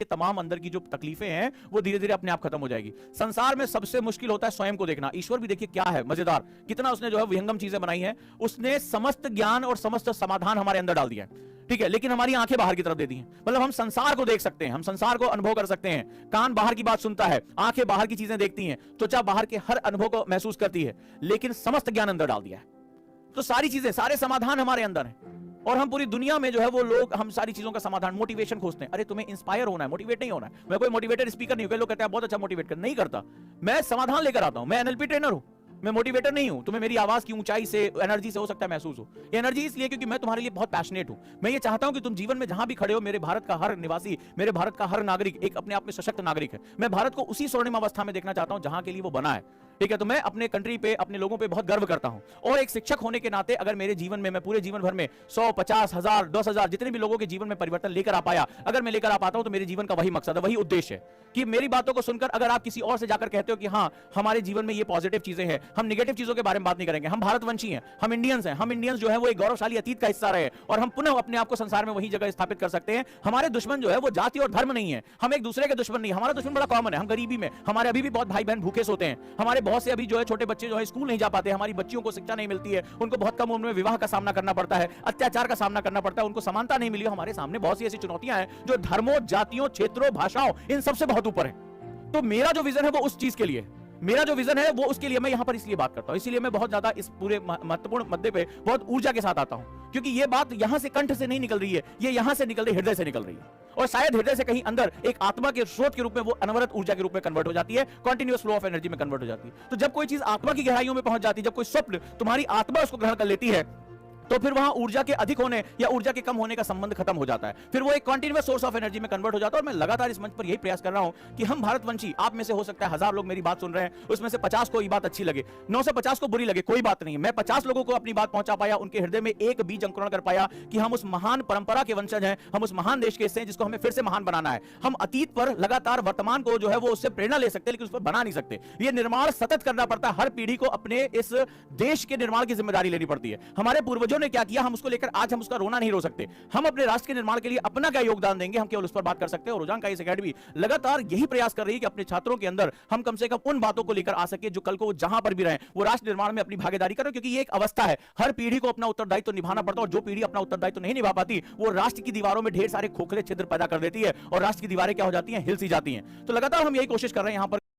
तमाम अंदर की जो तकलीफें हैं वो धीरे धीरे अपने आप खत्म हो जाएगी। संसार में सबसे मुश्किल होता है स्वयं को देखना। ईश्वर भी देखिए क्या है मजेदार, कितना उसने जो है विहंगम चीजें बनाई हैं। उसने समस्त ज्ञान और समस्त समाधान हमारे अंदर डाल दिया है, ठीक है, लेकिन हमारी आंखें बाहर की तरफ दे दी हैं। मतलब हम संसार को देख सकते हैं, हम संसार को अनुभव कर सकते हैं, कान बाहर की बात सुनता है, आंखें बाहर की चीजें देखती हैं, त्वचा बाहर के हर अनुभव को महसूस करती है, लेकिन समस्त ज्ञान अंदर डाल दिया है। तो सारी चीजें, सारे समाधान हमारे अंदर हैं। और हम पूरी दुनिया में जो है वो लोग हम सारी चीजों का समाधान, मोटिवेशन खोजते हैं। अरे तुम्हें इंस्पायर होना है, मोटिवेट नहीं होना है। मैं कोई मोटिवेटर स्पीकर नहीं हूं। लोग कहते हैं बहुत अच्छा मोटिवेट कर, नहीं करता। मैं समाधान लेकर आता हूं। मैं एनएलपी ट्रेनर हूं, मैं मोटिवेटर नहीं हूं। तुम्हें मेरी आवाज की ऊंचाई से, एनर्जी से हो सकता है महसूस हो। ये एनर्जी इसलिए क्योंकि मैं तुम्हारे लिए बहुत पैशनेट हूं। मैं ये चाहता हूं कि तुम जीवन में जहां भी खड़े हो, मेरे भारत का हर निवासी, मेरे भारत का हर नागरिक एक अपने आप में सशक्त नागरिक है। मैं भारत को उसी स्वर्णिम अवस्था में देखना चाहता हूं जहां के लिए वो बना है, ठीक है। तो मैं अपने कंट्री पे, अपने लोगों पे बहुत गर्व करता हूं। और एक शिक्षक होने के नाते अगर मेरे जीवन में, मैं पूरे जीवन भर में 100, 50, 1000, 10,000 जितने भी लोगों के जीवन में परिवर्तन लेकर आ पाया, अगर मैं लेकर आ पाता हूं, तो मेरे जीवन का वही मकसद है, वही उद्देश्य है कि मेरी बातों को सुनकर अगर आप किसी और से जाकर कहते हो कि हाँ हमारे जीवन में ये पॉजिटिव चीजें हैं, हम नेगेटिव चीजों के बारे में बात नहीं करेंगे, हम भारतवंशी हैं, हम इंडियंस हैं, हम इंडियंस जो है वो एक गौरवशाली अतीत का हिस्सा रहे और हम पुनः अपने आप को संसार में वही जगह स्थापित कर सकते हैं। हमारे दुश्मन जो है वो जाति और धर्म नहीं है, हम एक दूसरे के दुश्मन नहीं। हमारा दुश्मन बड़ा कॉमन है, हम गरीबी में, हमारे अभी भी बहुत भाई बहन भूखे सोते हैं, हमारे बहुत से अभी जो है छोटे बच्चे जो है स्कूल नहीं जा पाते, हमारी बच्चियों को शिक्षा नहीं मिलती है, उनको बहुत कम उम्र में विवाह का सामना करना पड़ता है, अत्याचार का सामना करना पड़ता है, उनको समानता नहीं मिली। हमारे सामने बहुत सी ऐसी चुनौतियां हैं जो धर्मों, जातियों, क्षेत्रों, भाषाओं, इन सबसे बहुत ऊपर है। तो मेरा जो विजन है वो उस चीज के लिए, मेरा जो विजन है वो उसके लिए मैं यहां पर इसलिए बात करता हूं। इसलिए मैं बहुत ज्यादा इस पूरे महत्वपूर्ण मुद्दे पे बहुत ऊर्जा के साथ आता हूं, क्योंकि ये बात यहां से कंठ से नहीं निकल रही है, ये यहां से निकल रही, हृदय से निकल रही है। और शायद हृदय से कहीं अंदर एक आत्मा के स्रोत के रूप में वो अनवरत ऊर्जा के रूप में कन्वर्ट हो जाती है, कंटिन्यूअस फ्लो ऑफ एनर्जी में कन्वर्ट हो जाती है। तो जब कोई चीज आत्मा की गहराइयों में पहुंच जाती है, जब कोई स्वप्न तुम्हारी आत्मा उसको ग्रहण कर लेती है, तो फिर वहां ऊर्जा के अधिक होने या ऊर्जा के कम होने का संबंध खत्म हो जाता है। फिर वो एक कंटीन्यूअस सोर्स ऑफ एनर्जी में कन्वर्ट हो जाता है। और मैं लगातार इस मंच पर यही प्रयास कर रहा हूं कि हम भारतवंशी, आप में से हो सकता है 1000 लोग मेरी बात सुन रहे हैं, उसमें से 50 को ये बात अच्छी लगे, 9 से 50 को बुरी लगे, कोई बात नहीं। मैं 50 लोगों को अपनी बात पहुंचा पाया, उनके हृदय में एक बीज अंकुरण कर पाया कि हम उस महान परंपरा के वंशज हैं, हम उस महान देश के हिस्से हैं जिसको हमें फिर से महान बनाना है। हम अतीत पर लगातार वर्तमान को जो है वो उससे प्रेरणा ले सकते हैं, लेकिन उस पर बना नहीं सकते। ये निर्माण सतत करना पड़ता है। हर पीढ़ी को अपने इस देश के निर्माण की जिम्मेदारी लेनी पड़ती है। हमारे पूर्वजों ने क्या किया, हम उसको आज हम उसका रोना नहीं रो सकते। हम अपने राष्ट्र के निर्माण के लिए अपना क्या योगदान देंगे, हम केवल उस पर बात कर सकते हैं। और रुझान का इस एकेडमी लगातार यही प्रयास कर रही है कि अपने छात्रों के अंदर हम कम से कम उन बातों को लेकर आ सके जो कल को वो जहां पर भी रहें वो राष्ट्र निर्माण में अपनी भागीदारी करें। क्योंकि ये एक अवस्था है, हर पीढ़ी को अपना उत्तरदायित्व निभाना पड़ता है, और जो पीढ़ी अपना उत्तरदायित्व नहीं निभा पाती वो राष्ट्र की दीवारों में ढेर सारे खोखले छिद्र पैदा कर देती है और राष्ट्र की दीवारें क्या हो जाती हैं, हिल सी जाती हैं। तो लगातार हम यही कोशिश कर रहे हैं यहां पर